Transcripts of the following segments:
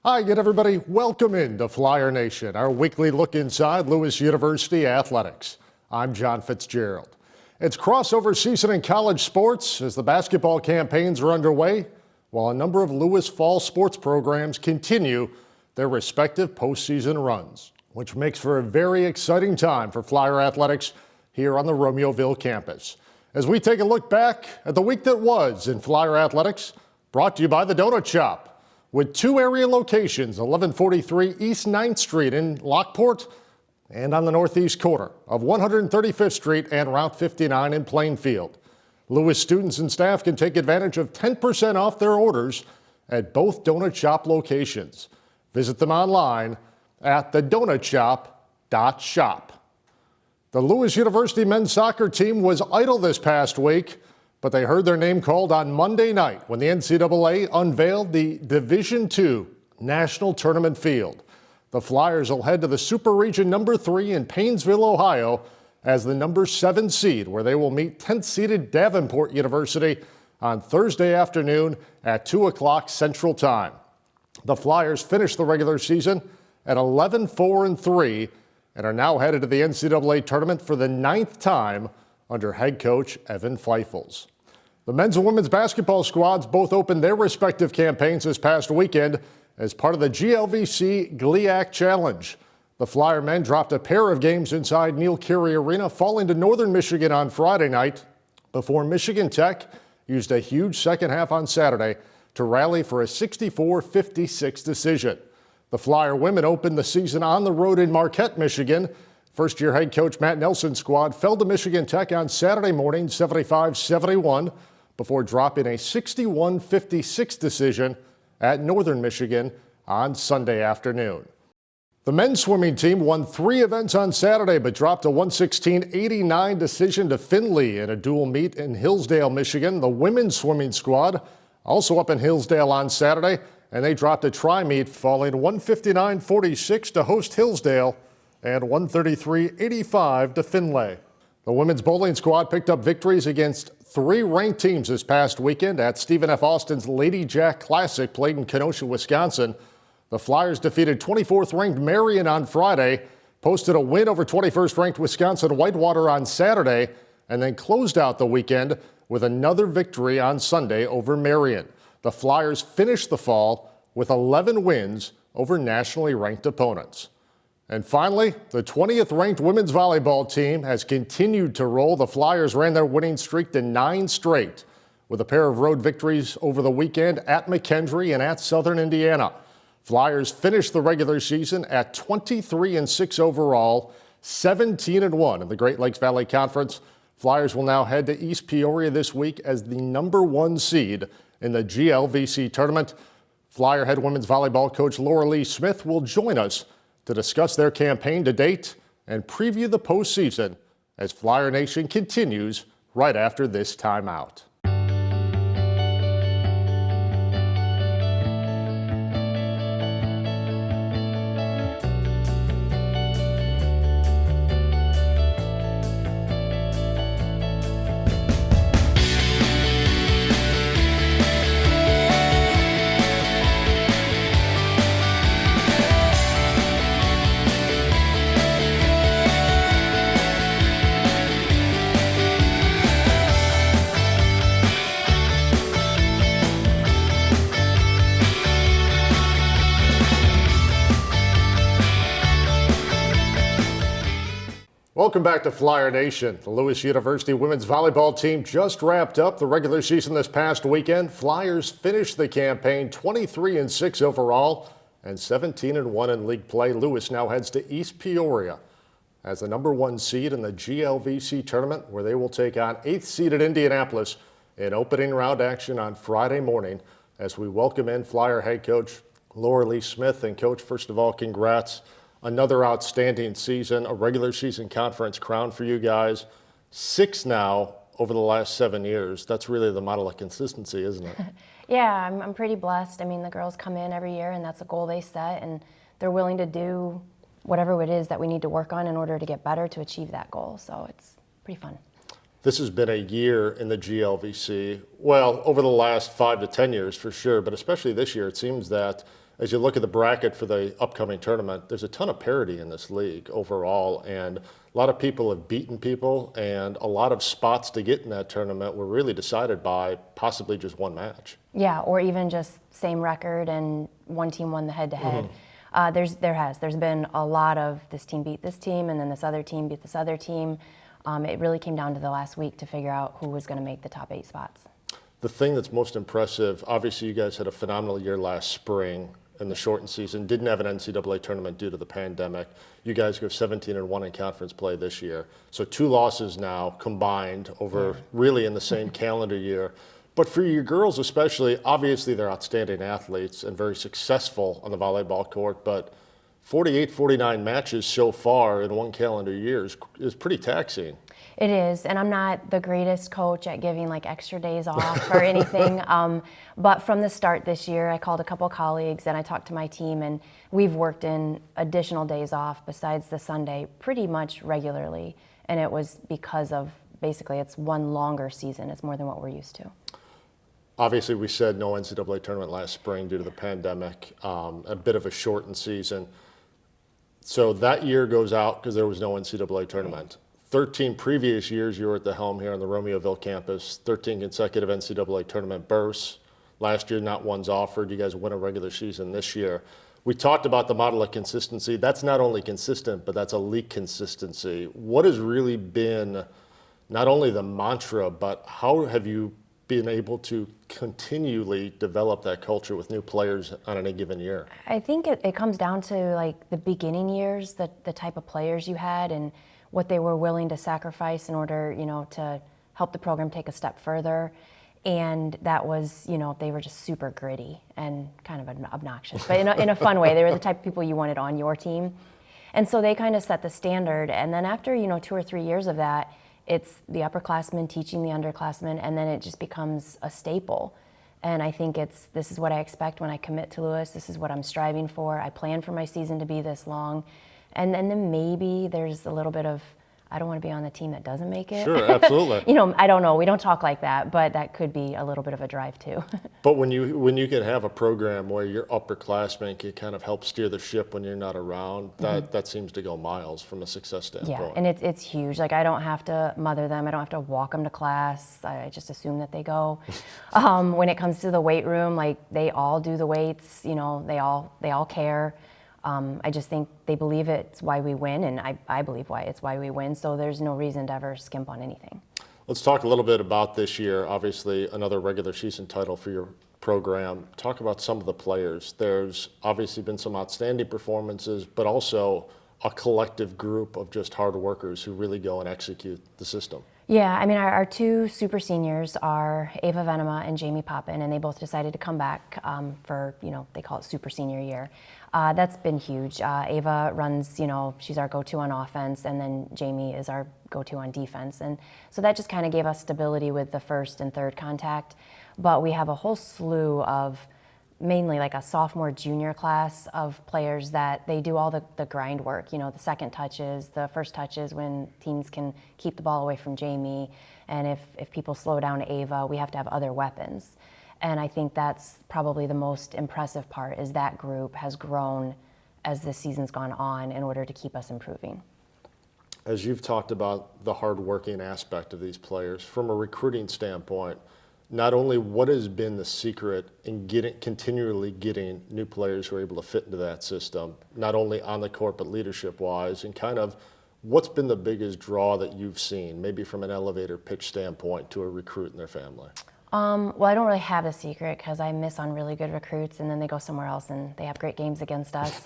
Hi again, everybody. Welcome into Flyer Nation, our weekly look inside Lewis University athletics. I'm John Fitzgerald. It's crossover season in college sports as the basketball campaigns are underway, while a number of Lewis fall sports programs continue their respective postseason runs, which makes for a very exciting time for Flyer athletics here on the Romeoville campus. As we take a look back at the week that was in Flyer athletics, brought to you by the Donut Shop, with two area locations, 1143 East 9th Street in Lockport and on the northeast corner of 135th Street and Route 59 in Plainfield. Lewis students and staff can take advantage of 10% off their orders at both Donut Shop locations. Visit them online at thedonutshop.shop. The Lewis University men's soccer team was idle this past week, but they heard their name called on Monday night when the NCAA unveiled the Division II National Tournament field. The Flyers will head to the Super Region number 3 in Paynesville, Ohio, as the number 7 seed, where they will meet 10th-seeded Davenport University on Thursday afternoon at 2 o'clock Central Time. The Flyers finished the regular season at 11-4-3 and are now headed to the NCAA tournament for the 9th time under head coach Evan Feifels. The men's and women's basketball squads both opened their respective campaigns this past weekend as part of the GLVC GLIAC Challenge. The Flyer men dropped a pair of games inside Neil Carey Arena, falling to Northern Michigan on Friday night before Michigan Tech used a huge second half on Saturday to rally for a 64-56 decision. The Flyer women opened the season on the road in Marquette, Michigan. First-year head coach Matt Nelson's squad fell to Michigan Tech on Saturday morning, 75-71, before dropping a 61-56 decision at Northern Michigan on Sunday afternoon. The men's swimming team won 3 events on Saturday, but dropped a 116-89 decision to Findlay in a dual meet in Hillsdale, Michigan. The women's swimming squad also up in Hillsdale on Saturday, and they dropped a tri-meet, falling 159-46 to host Hillsdale and 133-85 to Findlay. The women's bowling squad picked up victories against 3 ranked teams this past weekend at Stephen F. Austin's Lady Jack Classic played in Kenosha, Wisconsin. The Flyers defeated 24th-ranked Marion on Friday, posted a win over 21st-ranked Wisconsin Whitewater on Saturday, and then closed out the weekend with another victory on Sunday over Marion. The Flyers finished the fall with 11 wins over nationally ranked opponents. And finally, the 20th-ranked women's volleyball team has continued to roll. The Flyers ran their winning streak to 9 straight with a pair of road victories over the weekend at McKendree and at Southern Indiana. Flyers finished the regular season at 23-6 overall, 17-1 in the Great Lakes Valley Conference. Flyers will now head to East Peoria this week as the number 1 seed in the GLVC tournament. Flyer head women's volleyball coach Lorelee Smith will join us to discuss their campaign to date and preview the postseason as Flyer Nation continues right after this timeout. Welcome back to Flyer Nation. The Lewis University women's volleyball team just wrapped up the regular season this past weekend. Flyers finished the campaign 23-6 overall and 17-1 in league play. Lewis now heads to East Peoria as the number 1 seed in the GLVC tournament, where they will take on 8th-seeded Indianapolis in opening round action on Friday morning. As we welcome in Flyer head coach Lorelee Smith. And coach, first of all, congrats. Another outstanding season, a regular season conference crown for you guys. 6 now over the last 7 years. That's really the model of consistency, isn't it? Yeah, I'm pretty blessed. I mean, the girls come in every year and that's a goal they set, and they're willing to do whatever it is that we need to work on in order to get better to achieve that goal. So it's pretty fun. This has been a year in the GLVC, well, over the last 5 to 10 years for sure, but especially this year, it seems that as you look at the bracket for the upcoming tournament, there's a ton of parity in this league overall, and a lot of people have beaten people, and a lot of spots to get in that tournament were really decided by possibly just one match. Yeah, or even just same record and one team won the head-to-head. There's been a lot of this team beat this team, and then this other team beat this other team. It really came down to the last week to figure out who was going to make the top 8 spots. The thing that's most impressive, obviously you guys had a phenomenal year last spring in the shortened season, didn't have an NCAA tournament due to the pandemic. You guys go 17-1 in conference play this year. So 2 losses now combined over really in the same calendar year. But for your girls especially, obviously they're outstanding athletes and very successful on the volleyball court, but 48, 49 matches so far in one calendar year is pretty taxing. It is, and I'm not the greatest coach at giving like extra days off or anything, but from the start this year, I called a couple of colleagues and I talked to my team, and we've worked in additional days off besides the Sunday pretty much regularly, and it was because of basically it's one longer season. It's more than what we're used to. Obviously, we said no NCAA tournament last spring due to the pandemic, a bit of a shortened season. So that year goes out because there was no NCAA tournament. 13 previous years you were at the helm here on the Romeoville campus, 13 consecutive NCAA tournament berths. Last year, not one's offered. You guys win a regular season this year. We talked about the model of consistency. That's not only consistent, but that's elite consistency. What has really been not only the mantra, but how have you been able to continually develop that culture with new players on any given year? I think it comes down to like the beginning years, the type of players you had and what they were willing to sacrifice in order, to help the program take a step further. And that was, they were just super gritty and kind of obnoxious, but in a fun way. They were the type of people you wanted on your team. And so they kind of set the standard. And then after, 2 or 3 years of that, it's the upperclassmen teaching the underclassmen, and then it just becomes a staple. And I think this is what I expect when I commit to Lewis. This is what I'm striving for. I plan for my season to be this long. And then maybe there's a little bit of, I don't want to be on the team that doesn't make it. Sure, absolutely. I don't know. We don't talk like that, but that could be a little bit of a drive too. But when you can have a program where your upperclassmen can kind of help steer the ship when you're not around, that seems to go miles from a success standpoint. Yeah, and it's huge. Like I don't have to mother them. I don't have to walk them to class. I just assume that they go. When it comes to the weight room, like they all do the weights. They all care. I just think they believe it's why we win, and I believe it's why we win, so there's no reason to ever skimp on anything. Let's talk a little bit about this year. Obviously, another regular season title for your program. Talk about some of the players. There's obviously been some outstanding performances, but also a collective group of just hard workers who really go and execute the system. Yeah, I mean, our 2 super seniors are Ava Venema and Jamie Poppin, and they both decided to come back for, they call it super senior year. That's been huge. Ava runs, she's our go-to on offense, and then Jamie is our go-to on defense. And so that just kind of gave us stability with the first and third contact. But we have a whole slew of mainly like a sophomore junior class of players that they do all the grind work, the second touches, the first touches when teams can keep the ball away from Jamie. And if people slow down Ava, we have to have other weapons. And I think that's probably the most impressive part is that group has grown as the season's gone on in order to keep us improving. As you've talked about the hard-working aspect of these players, from a recruiting standpoint, not only what has been the secret in continually getting new players who are able to fit into that system, not only on the court but leadership-wise, and kind of what's been the biggest draw that you've seen, maybe from an elevator pitch standpoint, to a recruit and their family? Well, I don't really have a secret because I miss on really good recruits and then they go somewhere else and they have great games against us.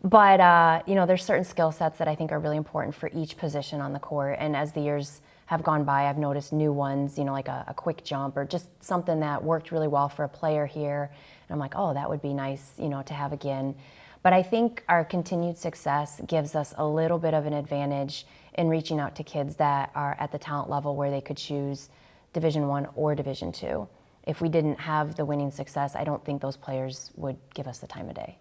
But there's certain skill sets that I think are really important for each position on the court. And as the years have gone by, I've noticed new ones, like a quick jump or just something that worked really well for a player here. And I'm like, oh, that would be nice, to have again. But I think our continued success gives us a little bit of an advantage in reaching out to kids that are at the talent level where they could choose Division I or Division II. If we didn't have the winning success, I don't think those players would give us the time of day.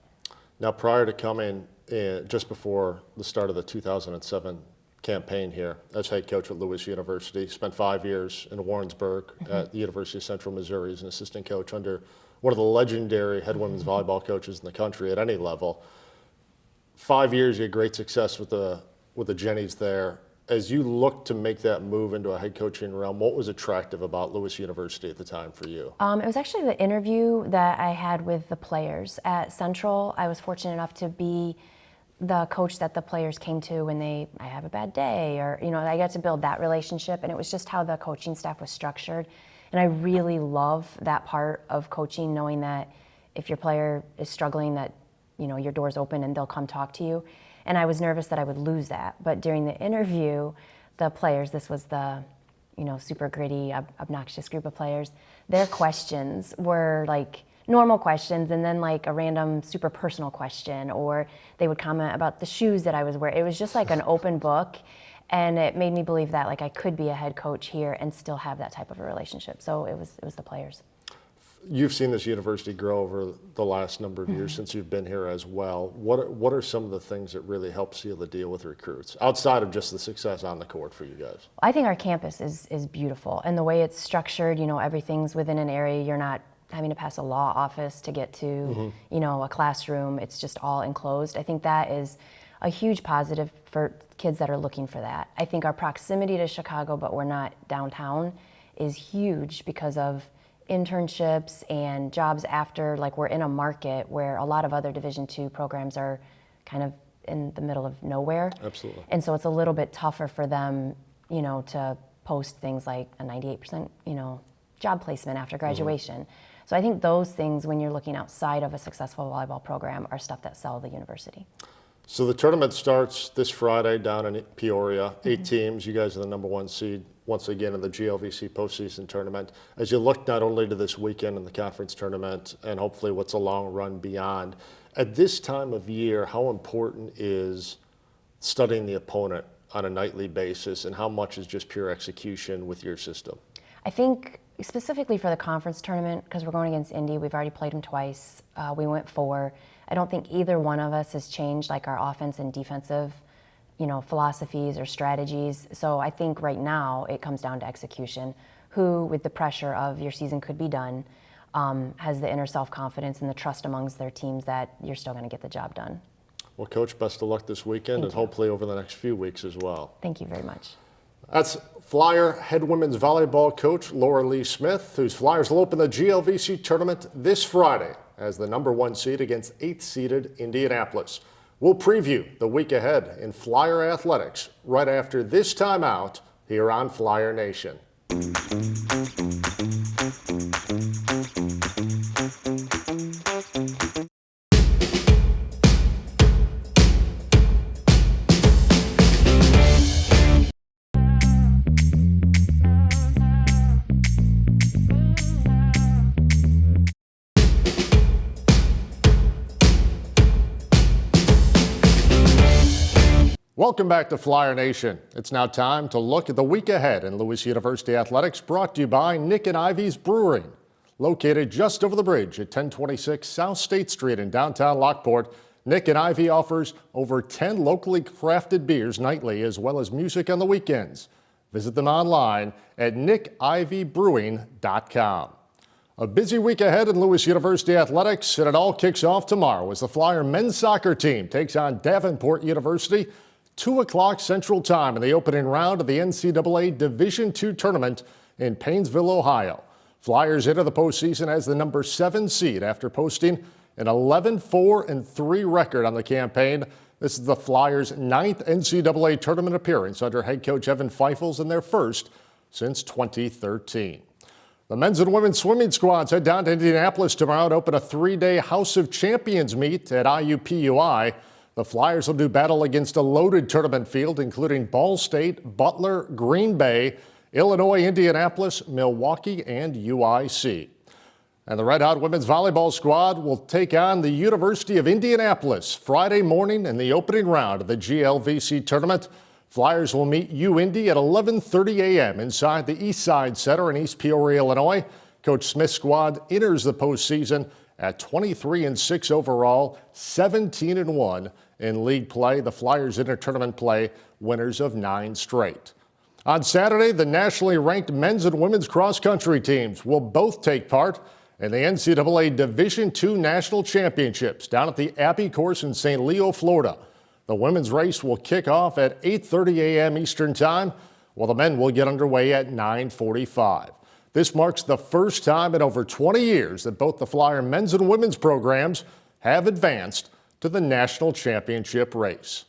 Now, prior to coming in, just before the start of the 2007 campaign here, as head coach at Lewis University, spent 5 years in Warrensburg at the University of Central Missouri as an assistant coach under one of the legendary head women's volleyball coaches in the country at any level. 5 years, you had great success with the Jennies there. As you look to make that move into a head coaching realm, what was attractive about Lewis University at the time for you? It was actually the interview that I had with the players at Central. I was fortunate enough to be the coach that the players came to when I have a bad day, or, I got to build that relationship, and it was just how the coaching staff was structured. And I really love that part of coaching, knowing that if your player is struggling, that, your door's open and they'll come talk to you. And I was nervous that I would lose that. But during the interview, the players, this was the, super gritty, obnoxious group of players, their questions were like normal questions, and then like a random super personal question, or they would comment about the shoes that I was wearing. It was just like an open book, and it made me believe that like I could be a head coach here and still have that type of a relationship. So it was the players. You've seen this university grow over the last number of years since you've been here as well. What are some of the things that really help seal the deal with recruits, outside of just the success on the court for you guys? I think our campus is beautiful, and the way it's structured, everything's within an area. You're not having to pass a law office to get to, a classroom. It's just all enclosed. I think that is a huge positive for kids that are looking for that. I think our proximity to Chicago, but we're not downtown, is huge because of internships and jobs after. Like, we're in a market where a lot of other Division II programs are kind of in the middle of nowhere. Absolutely. And so it's a little bit tougher for them, to post things like a 98%, job placement after graduation. So I think those things, when you're looking outside of a successful volleyball program, are stuff that sell the university. So the tournament starts this Friday down in Peoria. 8 teams. You guys are the #1 seed once again in the GLVC postseason tournament. As you look not only to this weekend in the conference tournament and hopefully what's a long run beyond, at this time of year, how important is studying the opponent on a nightly basis, and how much is just pure execution with your system? I think specifically for the conference tournament, because we're going against Indy, we've already played them twice. We went 4. I don't think either one of us has changed like our offense and defensive, philosophies or strategies. So I think right now it comes down to execution. Who, with the pressure of your season could be done, has the inner self-confidence and the trust amongst their teams that you're still going to get the job done. Well, Coach, best of luck this weekend and hopefully over the next few weeks as well. Thank you very much. That's Flyer head women's volleyball coach Lorelee Smith, whose Flyers will open the GLVC tournament this Friday as the #1 seed against 8th-seeded Indianapolis. We'll preview the week ahead in Flyer athletics right after this timeout here on Flyer Nation. Welcome back to Flyer Nation. It's now time to look at the week ahead in Lewis University Athletics, brought to you by Nick and Ivy's Brewing. Located just over the bridge at 1026 South State Street in downtown Lockport, Nick and Ivy offers over 10 locally crafted beers nightly, as well as music on the weekends. Visit them online at nickivybrewing.com. A busy week ahead in Lewis University Athletics, and it all kicks off tomorrow as the Flyer men's soccer team takes on Davenport University. 2 o'clock Central Time in the opening round of the NCAA Division II tournament in Painesville, Ohio. Flyers enter the postseason as the #7 seed after posting an 11-4-3 record on the campaign. This is the Flyers' 9th NCAA tournament appearance under head coach Evan Feifels, and their first since 2013. The men's and women's swimming squads head down to Indianapolis tomorrow to open a 3-day House of Champions meet at IUPUI. The Flyers will do battle against a loaded tournament field, including Ball State, Butler, Green Bay, Illinois, Indianapolis, Milwaukee, and UIC. And the Red Hot women's volleyball squad will take on the University of Indianapolis Friday morning in the opening round of the GLVC tournament. Flyers will meet UIndy at 11:30 a.m. inside the East Side Center in East Peoria, Illinois. Coach Smith's squad enters the postseason at 23-6 overall, 17-1 in league play. The Flyers enter tournament play winners of 9 straight. On Saturday, the nationally ranked men's and women's cross-country teams will both take part in the NCAA Division II National Championships down at the Abbey Course in St. Leo, Florida. The women's race will kick off at 8:30 a.m. Eastern Time, while the men will get underway at 9:45. This marks the first time in over 20 years that both the Flyer men's and women's programs have advanced to the national championship race.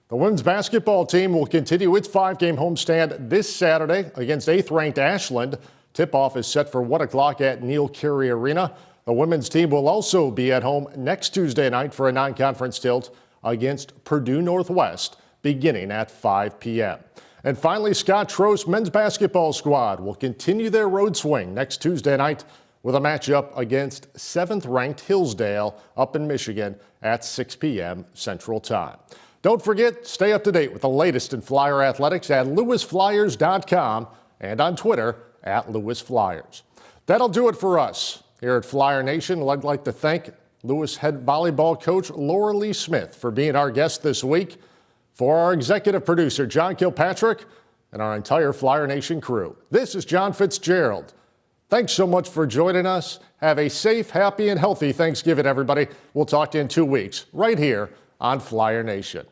The women's basketball team will continue its 5-game homestand this Saturday against 8th-ranked Ashland. Tip-off is set for 1 o'clock at Neil Carey Arena. The women's team will also be at home next Tuesday night for a non-conference tilt against Purdue Northwest beginning at 5 p.m. And finally, Scott Trost men's basketball squad will continue their road swing next Tuesday night with a matchup against 7th-ranked Hillsdale up in Michigan at 6 p.m. Central Time. Don't forget, stay up to date with the latest in Flyer athletics at lewisflyers.com and on Twitter at lewisflyers. That'll do it for us here at Flyer Nation. I'd like to thank Lewis head volleyball coach Lorelee Smith for being our guest this week. For our executive producer, John Kilpatrick, and our entire Flyer Nation crew, this is John Fitzgerald. Thanks so much for joining us. Have a safe, happy, and healthy Thanksgiving, everybody. We'll talk to you in 2 weeks, right here on Flyer Nation.